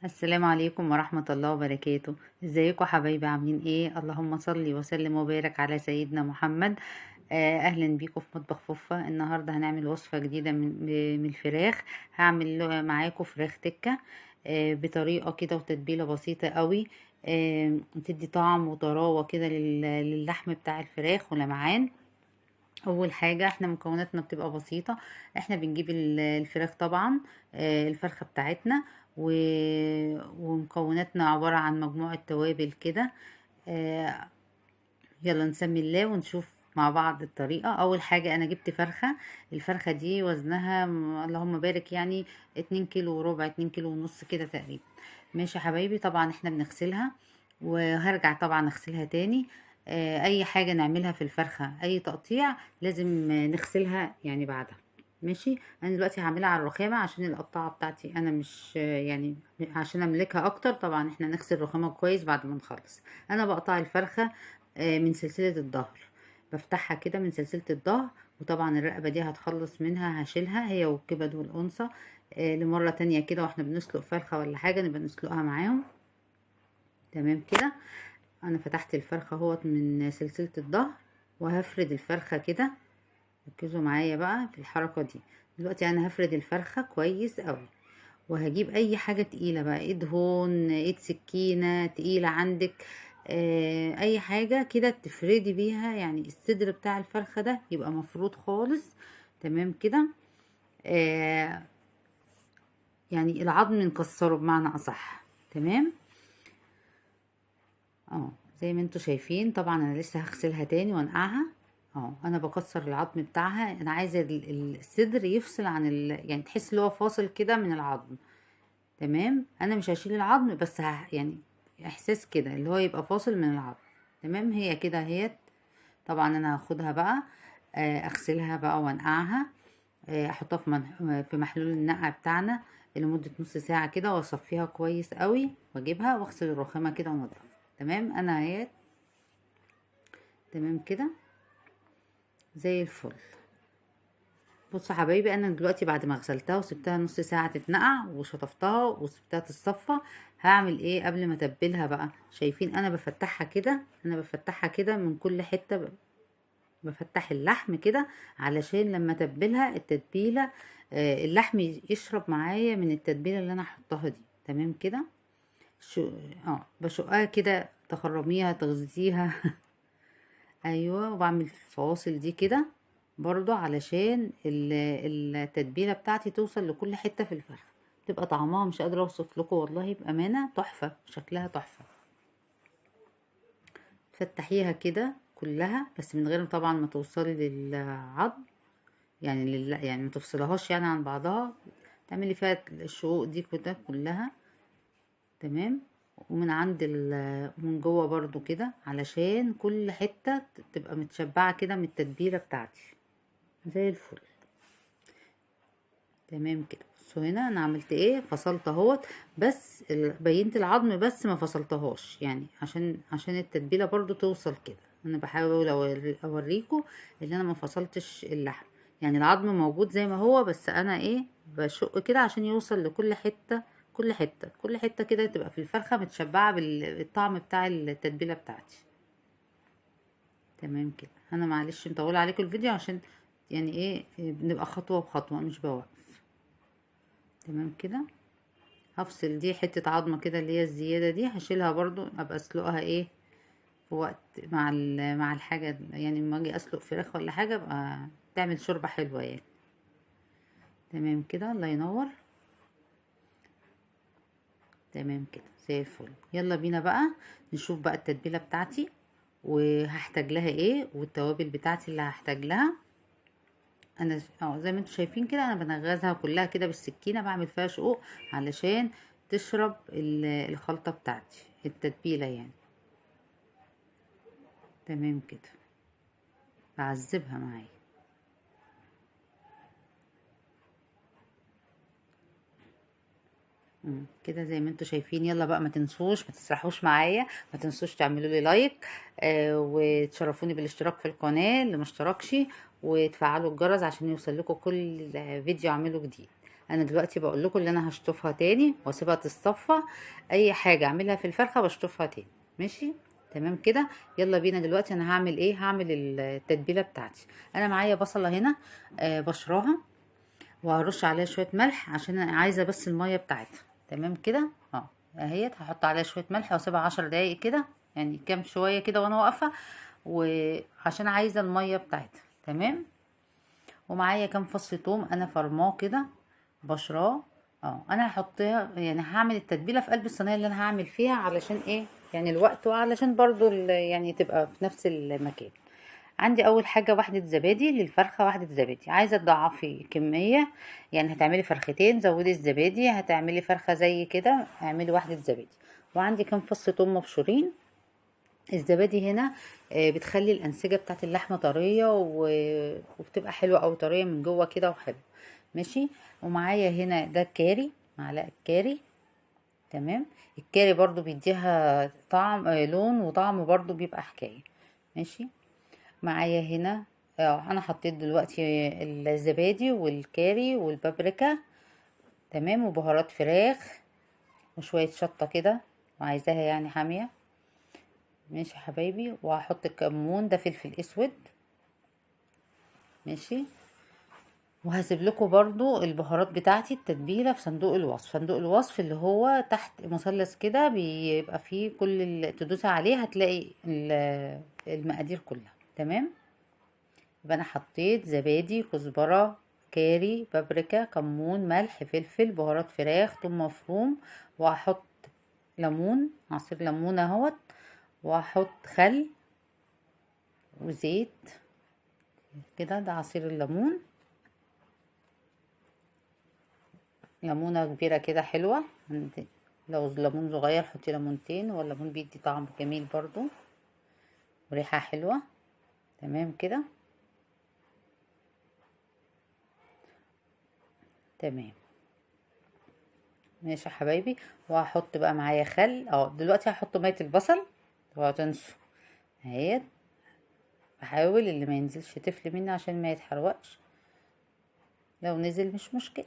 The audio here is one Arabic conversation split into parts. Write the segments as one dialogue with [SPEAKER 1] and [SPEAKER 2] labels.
[SPEAKER 1] السلام عليكم ورحمة الله وبركاته. ازيكم حبايبي، عاملين ايه؟ اللهم صل وسلم وبارك على سيدنا محمد. اهلا بيكم في مطبخ فوفا. النهاردة هنعمل وصفة جديدة من الفراخ. هعمل معاكم فراخ تكة بطريقة كده وتتبيلة بسيطة قوي. تدي طعم وطراوة كده للحم بتاع الفراخ ولمعان. اول حاجه احنا مكوناتنا بتبقى بسيطه. احنا بنجيب الفراخ طبعا، الفرخه بتاعتنا ومكوناتنا عباره عن مجموعه توابل كده. آه، يلا نسمي الله ونشوف مع بعض الطريقه. اول حاجه انا جبت فرخه. الفرخه دي وزنها اللهم بارك يعني 2 كيلو وربع، 2 كيلو ونص كده تقريبا. ماشي يا حبايبي، طبعا احنا بنغسلها وهرجع طبعا اغسلها تاني. اي حاجة نعملها في الفرخة، اي تقطيع لازم نغسلها يعني بعدها. ماشي، انا دلوقتي هعملها على الرخامة عشان القطاعة بتاعتي انا مش يعني عشان املكها اكتر. طبعا احنا نغسل الرخامة كويس بعد ما نخلص. انا بقطع الفرخة من سلسلة الظهر. بفتحها كده من سلسلة الظهر، وطبعا الرقبة دي هتخلص منها، هشيلها هي والكبد والأنثى لمرة تانية كده. واحنا بنسلق فرخة ولا حاجة نبقى نسلقها معاهم. تمام كده. انا فتحت الفرخة اهوت من سلسلة الظهر، وهفرد الفرخة كده. ركزوا معايا بقى في الحركة دي. دلوقتي انا هفرد الفرخة كويس قوي، وهجيب اي حاجة تقيلة بقى، ايد هون، ايد سكينة تقيلة عندك، اي حاجة كده تفردي بيها، يعني الصدر بتاع الفرخة ده يبقى مفروض خالص. تمام كده. آه يعني العظم نكسره بمعنى اصح. تمام. زي ما انتوا شايفين، طبعا انا لسه هغسلها تاني وانقعها. انا بكسر العظم بتاعها. انا عايزه الصدر يفصل عن يعني تحس ان هو فاصل كده من العظم. تمام، انا مش هشيل العظم بس يعني احساس كده اللي هو يبقى فاصل من العظم. تمام، هي كده اهيت. طبعا انا هاخدها بقى، اغسلها بقى وانقعها. احطها في محلول النقع بتاعنا لمدة نص ساعة كده، واصفيها كويس قوي، واجيبها واغسل الرخامة كده وانضفها. تمام، انا اهيت. تمام كده زي الفل. بصوا يا حبايبي، انا دلوقتي بعد ما غسلتها وسبتها نص ساعه تتنقع وشطفتها وسبتها تتصفى، هعمل ايه قبل ما اتبلها بقى؟ شايفين انا بفتحها كده، انا بفتحها كده من كل حته بفتح اللحم كده علشان لما اتبلها التتبيله، اللحم يشرب معايا من التتبيله اللي انا هحطها دي. تمام كده. شو بشقها كده، تخرميها تغذيها. ايوه، وبعمل الفواصل دي كده برضو علشان التتبيله بتاعتي توصل لكل حته في الفرخه. تبقى طعمها مش قادره اوصف لكم والله، بامانه تحفه، شكلها تحفه. تفتحيها كده كلها بس من غير طبعا ما توصلي للعظم، يعني يعني ما تفصلهاش يعني عن بعضها. تعملي فيها الشقوق دي كده كلها. تمام. ومن عند من جوه برضو كده علشان كل حته تبقى متشبعه كده من التتبيله بتاعتي زي الفل. تمام كده. بصوا هنا انا عملت ايه، فصلت اهوت، بس بينت العظم بس ما فصلتهاش، يعني عشان التتبيله برضو توصل كده. انا بحاول اوريكم ان انا ما فصلتش اللحم، يعني العظم موجود زي ما هو، بس انا ايه بشق كده عشان يوصل لكل حته. كل حته كل حته كده تبقى في الفرخه متشبعه بالطعم بتاع التتبيله بتاعتي. تمام كده. انا معلش مطوله عليكم الفيديو عشان يعني ايه بنبقى خطوه بخطوه مش بوقف. تمام كده. هفصل دي حتة عظمة كده اللي هي الزيادة دي، هشيلها برضو، ابقى اسلقها ايه في وقت مع الحاجة، يعني لما اجي اسلق فراخ ولا حاجة ابقى تعمل شوربة حلوة يعني. تمام كده، الله ينور. تمام كده زي الفل. يلا بينا بقى نشوف بقى التتبيلة بتاعتي وهحتاج لها ايه، والتوابل بتاعتي اللي هحتاج لها. انا زي ما انتم شايفين كده انا بنغزها كلها كده بالسكينة، بعمل فيها شقوق علشان تشرب الخلطة بتاعتي، التتبيلة يعني. تمام كده، بعذبها معايا. كده زي ما انتوا شايفين. يلا بقى ما تنسوش، ما تسرحوش معايا، ما تنسوش تعملوا لي لايك، وتشرفوني بالاشتراك في القناة اللي ما اشتركش، وتفعلوا الجرس عشان يوصل لكم كل فيديو اعمله جديد. انا دلوقتي بقول لكم اللي انا هشطفها تاني واسيبها تتصفى. اي حاجه اعملها في الفرخه بشطفها تاني. ماشي تمام كده. يلا بينا دلوقتي. انا هعمل ايه؟ هعمل التتبيله بتاعتي. انا معايا بصله هنا بشراها، وهرش عليها شويه ملح عشان أنا عايزه بس الميه بتاعتها. تمام كده اهيت. هحط عليها شويه ملح واسيبها 10 دقايق كده، يعني كام شويه كده وانا واقفه، وعشان عايزه الميه بتاعتها. تمام. ومعايا كام فص توم انا فرماه كده بشراه. انا هحطها، يعني هعمل التتبيله في قلب الصينيه اللي انا هعمل فيها. علشان ايه؟ يعني الوقت، وعلشان برضو يعني تبقى في نفس المكان. عندي اول حاجه واحده زبادي للفرخه. واحده زبادي. عايزه تضعفي كميه، يعني هتعملي فرختين زودي الزبادي. هتعملي فرخه زي كده اعملي واحده زبادي. وعندي كام فص توم مبشورين. الزبادي هنا بتخلي الانسجه بتاعت اللحمه طريه وبتبقى حلوه او طريه من جوه كده وحلو. ماشي. ومعايا هنا ده كاري، معلقه كاري. تمام. الكاري برضو بيديها طعم لون وطعم برضو بيبقى حكايه. ماشي. معايا هنا انا حطيت دلوقتي الزبادي والكاري والبابريكا. تمام. وبهارات فراخ وشويه شطه كده، وعايزاها يعني حاميه. ماشي يا حبايبي. وهحط الكمون، ده فلفل اسود. ماشي. وهسيب لكم برضو البهارات بتاعتي التتبيله في صندوق الوصف. صندوق الوصف اللي هو تحت مثلث كده بيبقى فيه كل اللي تدوسي عليه هتلاقي المقادير كلها. تمام. يبقى انا حطيت زبادي، كزبره، كاري، بابريكا، كمون، ملح، فلفل، بهارات فراخ، ثوم مفروم. وهحط ليمون، عصير ليمون اهوت. وهحط خل وزيت كده. ده عصير الليمون. ليمونة كبيرة كده حلوة. لو ليمون صغير حطي ليمونتين، والليمون بيدي طعم جميل برضو وريحة حلوة. تمام كده. تمام. ماشي يا حبايبي. وهحط بقى معايا خل. دلوقتي هحط مية البصل. اوعوا تنسوا اهيت. بحاول اللي ما ينزلش تفل مني عشان ما يتحرقش. لو نزل مش مشكلة.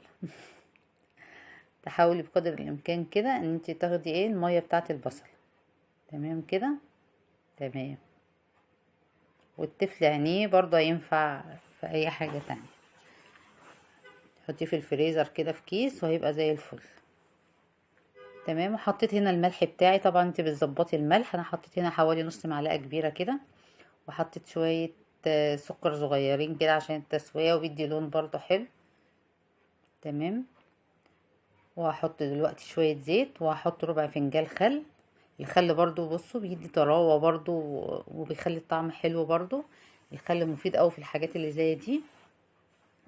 [SPEAKER 1] تحاولي بقدر الامكان كده ان انت تاخدي المية بتاعه البصل. تمام كده. تمام. والتفل عينيه برضه ينفع في اي حاجة تانية. حطيه في الفريزر كده في كيس وهيبقى زي الفل. تمام. وحطيت هنا الملح بتاعي. طبعا انت بتظبطي الملح. انا حطيت هنا حوالي نص معلقة كبيرة كده. وحطيت شوية سكر صغيرين كده عشان التسوية وبيدي لون برضه حلو. تمام. وهحط دلوقتي شوية زيت، وهحط ربع فنجان خل. الخل برضو بصوا بيدي طراوة برضو وبيخلي الطعم حلو برضو. الخل مفيد اوي في الحاجات اللي زي دي.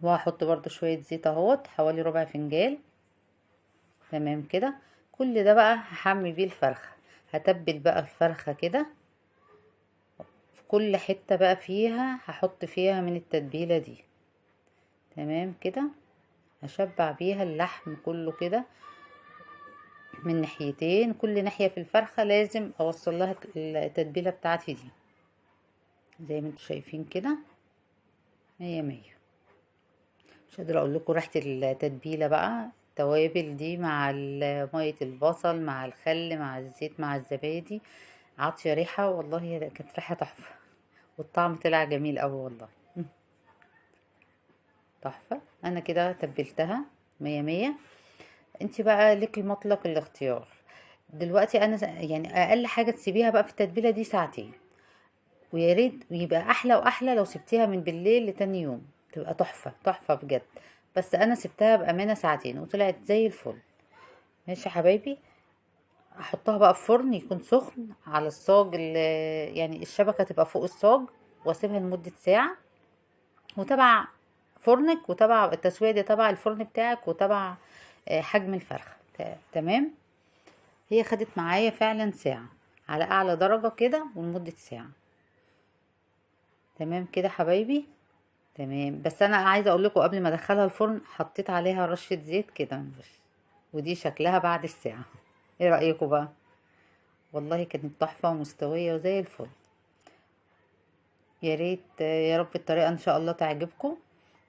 [SPEAKER 1] وهحط برضو شوية زيت اهوت حوالي ربع فنجان. تمام كده. كل ده بقى هحمي بيه الفرخة. هتبل بقى الفرخة كده في كل حتة بقى فيها هحط فيها من التتبيلة دي. تمام كده. هشبع بيها اللحم كله كده من ناحيتين. كل ناحية في الفرخة لازم اوصل لها التتبيلة بتاعتي دي زي ما انتوا شايفين كده. مية مية. مش قادرة اقول لكم ريحة التتبيلة بقى. التوابل دي مع مية البصل مع الخل مع الزيت مع الزبادي عاطية ريحة. والله كانت ريحة تحفة. والطعم طلع جميل اوي والله. تحفة. انا كده تبلتها مية مية. انت بقى لك مطلق الاختيار. دلوقتي انا يعني اقل حاجة تسيبيها بقى في التتبيلة دي ساعتين. ويا ريت ويبقى احلى واحلى لو سبتيها من بالليل لتاني يوم تبقى تحفة تحفة بجد. بس انا سبتها بامانة ساعتين وطلعت زي الفل. ماشي يا حبايبي. احطها بقى في فرن يكون سخن على الصاج يعني الشبكة تبقى فوق الصاج. واسيبها لمدة ساعة. وتبع فرنك وتبع التسوية دي تبع الفرن بتاعك وتبع حجم الفرخة. تمام. هي خدت معايا فعلا ساعة على اعلى درجة كده ولمدة ساعة. تمام كده حبايبي. تمام. بس انا عايزه اقول لكم قبل ما ادخلها الفرن حطيت عليها رشه زيت كده. ودي شكلها بعد الساعه. ايه رايكم بقى؟ والله كانت تحفه ومستويه وزي الفل. يا ريت يا رب الطريقه ان شاء الله تعجبكم.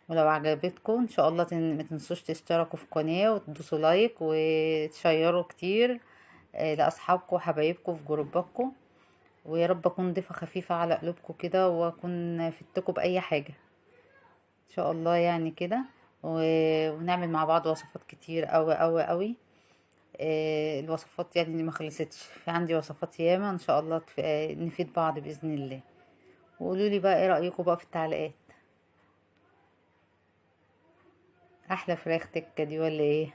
[SPEAKER 1] ولو عجبتكم ان شاء الله ما تنسوش تشتركوا في القناة وتدوسوا لايك وتشيروا كتير لاصحابكم وحبايبكم في جروباتكم. ويا رب اكون ضيفة خفيفة على قلوبكم كده، واكون فدتكم باي حاجة ان شاء الله يعني كده. ونعمل مع بعض وصفات كتير قوي قوي قوي. الوصفات يعني اللي ما خلصتش، في عندي وصفات ياما ان شاء الله نفيد بعض باذن الله. وقولوا لي بقى ايه رايكم بقى في التعليقات. احلى فراخ تكه دي ولا ايه؟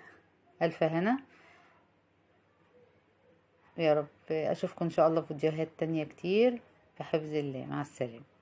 [SPEAKER 1] الف هنا. يا رب اشوفكم ان شاء الله في فيديوهات تانية كتير. في حفظ الله، مع السلامه.